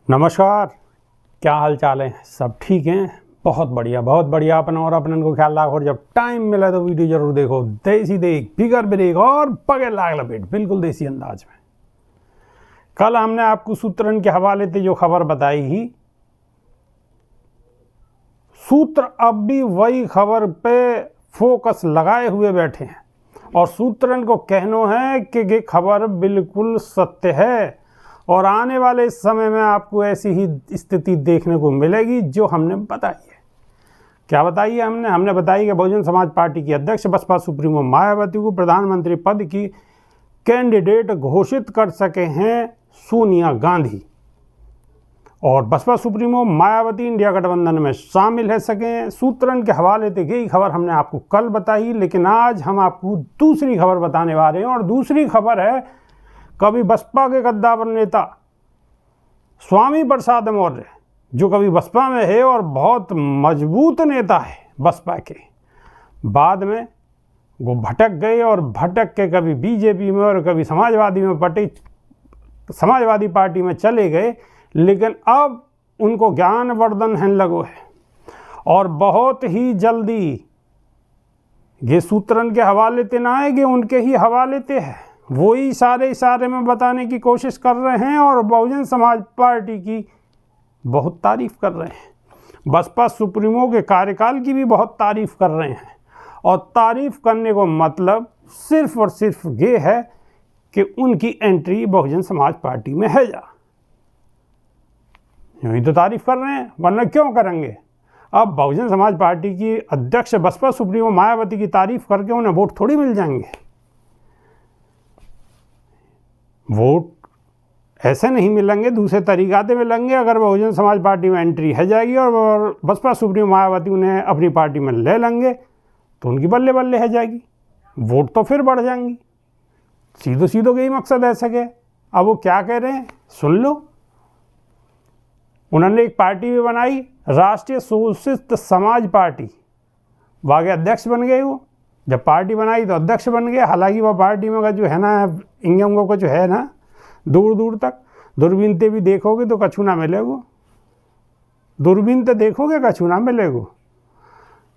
नमस्कार, क्या हाल चाल है? सब ठीक हैं? बहुत बढ़िया अपना और अपनन को ख्याल रखो। और जब टाइम मिला तो वीडियो जरूर देखो। देसी देख, बिगर ब्रेक और पकड़ लाग लपेट, बिल्कुल देसी अंदाज में। कल हमने आपको सूत्रन के हवाले से जो खबर बताई ही, सूत्र अब भी वही खबर पे फोकस लगाए हुए बैठे हैं और सूत्रन को कहना है कि ये खबर बिल्कुल सत्य है और आने वाले समय में आपको ऐसी ही स्थिति देखने को मिलेगी जो हमने बताई है। क्या बताई है हमने बताई कि बहुजन समाज पार्टी की अध्यक्ष बसपा सुप्रीमो मायावती को प्रधानमंत्री पद की कैंडिडेट घोषित कर सके हैं सोनिया गांधी और बसपा सुप्रीमो मायावती इंडिया गठबंधन में शामिल है सके हैं। सूत्रन के हवाले से यही खबर हमने आपको कल बताई, लेकिन आज हम आपको दूसरी खबर बताने वाले हैं और दूसरी खबर है कभी बसपा के कद्दावर नेता स्वामी प्रसाद मौर्य, जो कभी बसपा में है और बहुत मजबूत नेता है बसपा के, बाद में वो भटक गए और भटक के कभी बीजेपी में और कभी समाजवादी पार्टी में चले गए, लेकिन अब उनको ज्ञानवर्धन है लगो है और बहुत ही जल्दी ये सूत्रन के हवाले ते ना आएंगे, उनके ही हवाले ते है। वही इशारे में बताने की कोशिश कर रहे हैं और बहुजन समाज पार्टी की बहुत तारीफ कर रहे हैं। बसपा सुप्रीमो के कार्यकाल की भी बहुत तारीफ कर रहे हैं और तारीफ करने को मतलब सिर्फ और सिर्फ ये है कि उनकी एंट्री बहुजन समाज पार्टी में है जा, यूँ ही तो तारीफ कर रहे हैं, वरना क्यों करेंगे। अब बहुजन समाज पार्टी की अध्यक्ष बसपा सुप्रीमो मायावती की तारीफ करके उन्हें वोट थोड़ी मिल जाएंगे। वोट ऐसे नहीं मिलेंगे, दूसरे तरीक़ा से मिलेंगे। अगर बहुजन समाज पार्टी में एंट्री है जाएगी और बसपा सुप्रीमो मायावती उन्हें अपनी पार्टी में ले लेंगे तो उनकी बल्ले बल्ले है जाएगी, वोट तो फिर बढ़ जाएंगी। सीधो यही मकसद है सके। अब वो क्या कह रहे हैं सुन लो। उन्होंने एक पार्टी भी बनाई, राष्ट्रीय सोशलिस्ट समाज पार्टी, वहाँ के अध्यक्ष बन गए। वो जब पार्टी बनाई तो अध्यक्ष बन गए। हालांकि वह पार्टी में का जो है ना इंगों का जो है ना दूर तक दूरबीन ते भी देखोगे तो कछु ना मिलेगो, दूरबीन ते देखोगे कछु ना मिलेगो।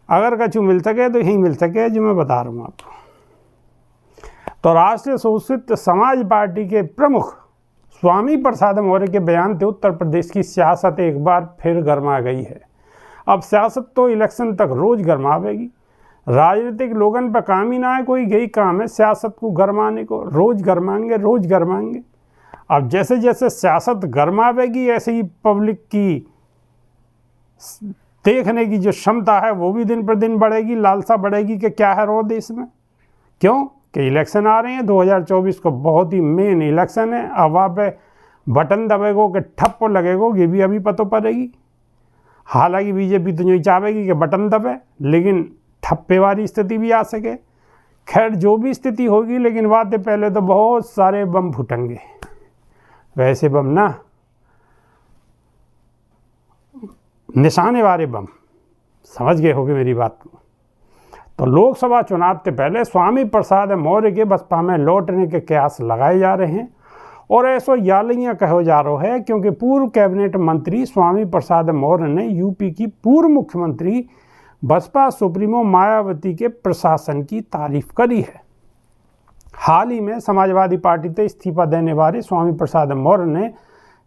अगर कछु मिल सके तो यही मिल सके जो मैं बता रहा हूँ आपको। तो राष्ट्रीय सोशलिस्ट समाज पार्टी के प्रमुख स्वामी प्रसाद मौर्य के बयान से उत्तर प्रदेश की सियासत एक बार फिर गर्मा गई है। अब सियासत तो इलेक्शन तक रोज गर्मावेगी। राजनीतिक लोगन पर काम ही ना है, कोई यही काम है सियासत को गरमाने को, रोज गरमाएंगे। अब जैसे जैसे सियासत गरमावेगी ऐसे ही पब्लिक की देखने की जो क्षमता है वो भी दिन पर दिन बढ़ेगी, लालसा बढ़ेगी कि क्या है रो देश में। क्यों कि इलेक्शन आ रहे हैं 2024 को, बहुत ही मेन इलेक्शन है। अब वहाँ पे बटन दबेगो कि ठप्प लगेगो ये भी अभी पता पड़ेगी। हालांकि बीजेपी तो नहीं चाहेगी कि बटन दबे, लेकिन ठप्पे वाली स्थिति भी आ सके। खैर जो भी स्थिति होगी, लेकिन बात पहले तो बहुत सारे बम फूटेंगे। वैसे बम ना, निशाने वाले बम, समझ गए होगे मेरी बात को। तो लोकसभा चुनाव से पहले स्वामी प्रसाद मौर्य के बसपा में लौटने के कयास लगाए जा रहे हैं और ऐसो यालियाँ कहो जा रहा है क्योंकि पूर्व कैबिनेट मंत्री स्वामी प्रसाद मौर्य ने यूपी की पूर्व मुख्यमंत्री बसपा सुप्रीमो मायावती के प्रशासन की तारीफ करी है। हाल ही में समाजवादी पार्टी से इस्तीफा देने वाले स्वामी प्रसाद मौर्य ने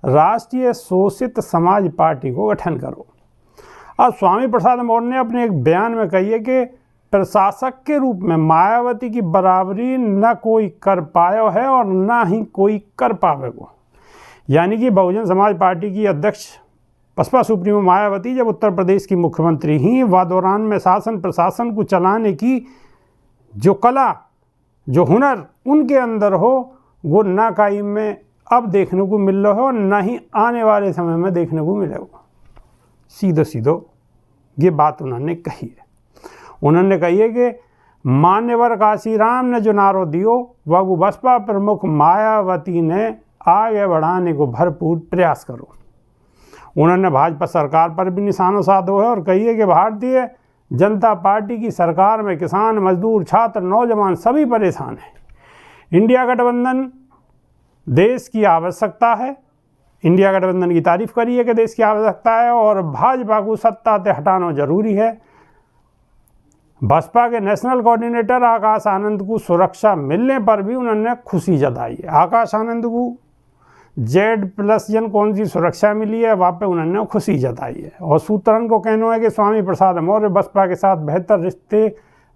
राष्ट्रीय शोषित समाज पार्टी को गठन करो। अब स्वामी प्रसाद मौर्य ने अपने एक बयान में कही है कि प्रशासक के रूप में मायावती की बराबरी न कोई कर पाया है और न ही कोई कर पावेगा। यानी कि बहुजन समाज पार्टी की अध्यक्ष बसपा सुप्रीमो मायावती जब उत्तर प्रदेश की मुख्यमंत्री ही, वह दौरान में शासन प्रशासन को चलाने की जो कला जो हुनर उनके अंदर हो वो ना कायम में अब देखने को मिल रहा हो, ना ही आने वाले समय में देखने को मिलेगा। सीधो ये बात उन्होंने कही है। उन्होंने कही है कि मान्यवर काशीराम ने जो नारो दियो वह बसपा प्रमुख मायावती ने आगे बढ़ाने को भरपूर प्रयास करो। उन्होंने भाजपा सरकार पर भी निशाना साधो है और कही है कि भारतीय जनता पार्टी की सरकार में किसान, मजदूर, छात्र, नौजवान सभी परेशान हैं। इंडिया गठबंधन देश की आवश्यकता है। इंडिया गठबंधन की तारीफ करी है कि देश की आवश्यकता है और भाजपा को सत्ता से हटाना जरूरी है। बसपा के नेशनल कोऑर्डिनेटर आकाश आनंद को सुरक्षा मिलने पर भी उन्होंने खुशी जताई है। आकाश आनंद को Z+N कौन सी सुरक्षा मिली है वहाँ पे उन्होंने खुशी जताई है। और सूत्रन को कहना है कि स्वामी प्रसाद मौर्य बसपा के साथ बेहतर रिश्ते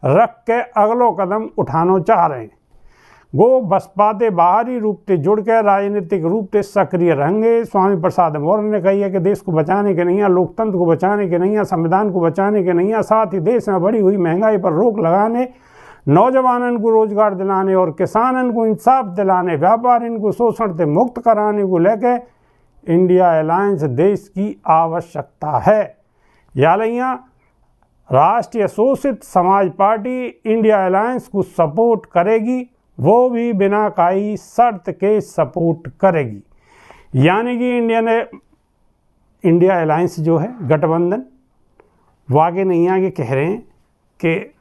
रख के अगलो कदम उठाना चाह रहे हैं। वो बसपा के बाहरी रूप से जुड़ के राजनीतिक रूप से सक्रिय रहेंगे। स्वामी प्रसाद मौर्य ने कही है कि देश को बचाने के नहीं है, लोकतंत्र को बचाने के नहीं है, संविधान को बचाने के नहीं है, साथ ही देश में बढ़ी हुई महंगाई पर रोक लगाने, नौजवानों को रोजगार दिलाने और किसानों को इंसाफ दिलाने, व्यापारियों को शोषण से मुक्त कराने को लेकर इंडिया अलायंस देश की आवश्यकता है। यालियाँ राष्ट्रीय शोषित समाज पार्टी इंडिया अलायंस को सपोर्ट करेगी, वो भी बिना कोई शर्त के सपोर्ट करेगी। यानी कि इंडिया अलायंस जो है गठबंधन वो आगे नहीं आगे कह रहे हैं कि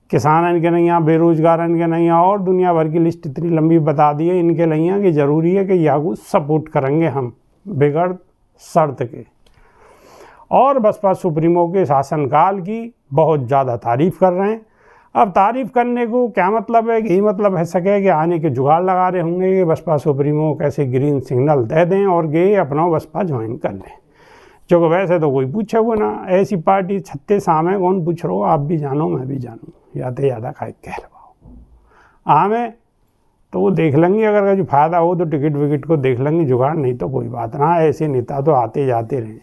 किसान के नहीं यहाँ, बेरोजगार के नहीं यहाँ, और दुनिया भर की लिस्ट इतनी लंबी बता दी है इनके नहीं यहाँ कि ज़रूरी है कि यागू सपोर्ट करेंगे हम बगैर शर्त के। और बसपा सुप्रीमो के शासनकाल की बहुत ज़्यादा तारीफ़ कर रहे हैं। अब तारीफ़ करने को क्या मतलब है, यही मतलब है सके कि आने के जुगाड़ लगा रहे होंगे कि बसपा सुप्रीमो कैसे ग्रीन सिग्नल दे दें और ये अपना बसपा ज्वाइन कर लें। जो वैसे तो कोई पूछे वो ना, ऐसी पार्टी छत्ते सामने कौन पूछ रहा हो, आप भी जानो मैं भी जानूँ, यादे ज़्यादा खाए कह रहा हमें तो वो देख लेंगे, अगर कुछ फ़ायदा हो तो टिकट विकेट को देख लेंगे जुगाड़, नहीं तो कोई बात ना, ऐसे नेता तो आते जाते रहे।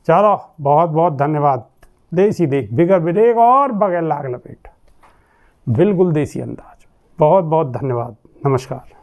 चलो बहुत बहुत धन्यवाद। देसी देख बिगर ब्रेक और बगैर लाग लपेट, बिल्कुल देसी अंदाज। बहुत बहुत धन्यवाद, नमस्कार।